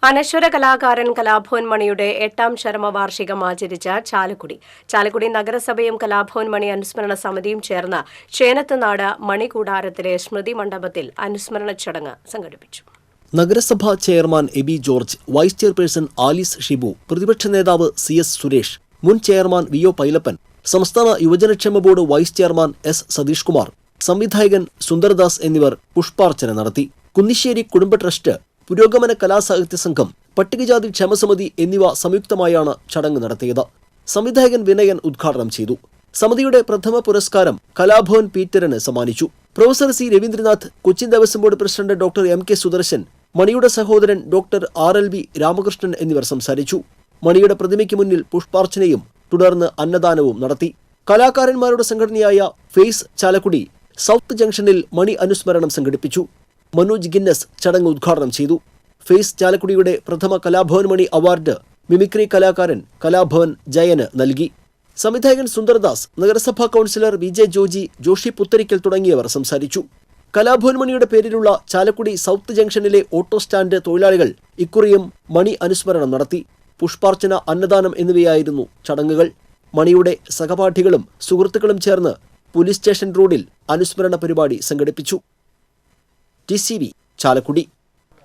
അനശ്വര കലാകാരൻ കലാഭവൻ മണിയുടെ 8ാം ചരമവാർഷികം ആചരിച്ച ചാലക്കുടി നഗരസഭയും കലാഭവൻ മണി അനുസ്മരണ സമിതിയും ചേർന്ന് ചേനത്തുനാട് മണികൂടാരത്തിലെ സ്മൃതി മണ്ഡപത്തിൽ അനുസ്മരണ ചടങ്ങ് സംഘടിപ്പിച്ചു. നഗരസഭാ chairman Aby George, vice chairperson Alice Shibu, പ്രതിപക്ഷ നേതാവ് CS സുരേഷ്, മുൻ ചെയർമാൻ VO പൈലപ്പൻ, സംസ്ഥാന യുവജനക്ഷേമ board vice chairman S Satheesh Kumar, സംവിധായകൻ സുന്ദർദാസ് എന്നിവർ പുഷ്പാർച്ചന നടത്തി. കുന്നിശ്ശേരി കുടുംബ ട്രസ്റ്റ്, പുരോഗമന കലാസാഹിത്യ സംഘം, പട്ടികജാതി ക്ഷേമസമിതി എന്നിവ സംയുക്തമായാണ് ചടങ്ങ് നടത്തിയത്. സംവിധായകൻ വിനയൻ ഉദ്ഘാടനം ചെയ്തു. സമിതിയുടെ പ്രഥമ പുരസ്കാരം കലാഭവൻ പീറ്ററിന് സമ്മാനിച്ചു. Professor C Raveendranath, Cochin Devaswom board president doctor MK Sudarshan, മണിയുടെ സഹോദരൻ ഡോക്ടർ RLV രാമകൃഷ്ണൻ എന്നിവർ സംസാരിച്ചു. മണിയുടെ പ്രതിമയ്ക്ക് മുന്നിൽ പുഷ്പാർച്ചനയും തുടർന്ന് അന്നദാനവും നടത്തി. കലാകാരന്മാരുടെ സംഘടനയായ ഫേസ് ചാലക്കുടി സൗത്ത് ജംഗ്ഷനിൽ മണി അനുസ്മരണം സംഘടിപ്പിച്ചു. മനോജ് ഗിന്നസ് ചടങ്ങ് ഉദ്ഘാടനം ചെയ്തു. ഫേസ് ചാലക്കുടിയുടെ പ്രഥമ കലാഭവൻ മണി അവാർഡ് മിമിക്രി കലാകാരൻ കലാഭവൻ ജയന് നൽകി. സംവിധായകൻ സുന്ദർദാസ്, നഗരസഭാ കൗൺസിലർ VJ ജോജി, ജോഷി പുത്തരിക്കൽ തുടങ്ങിയവർ സംസാരിച്ചു. കലാഭവൻ മണിയുടെ പേരിലുള്ള ചാലക്കുടി സൗത്ത് ജംഗ്ഷനിലെ ഓട്ടോ സ്റ്റാൻഡ് തൊഴിലാളികൾ ഇക്കുറിയും മണി അനുസ്മരണം നടത്തി. പുഷ്പാർച്ചന, അന്നദാനം എന്നിവയായിരുന്നു ചടങ്ങുകൾ. മണിയുടെ സഹപാഠികളും സുഹൃത്തുക്കളും ചേർന്ന് പോലീസ് സ്റ്റേഷൻ റോഡിൽ അനുസ്മരണ പരിപാടി സംഘടിപ്പിച്ചു. TCV ചാലക്കുടി.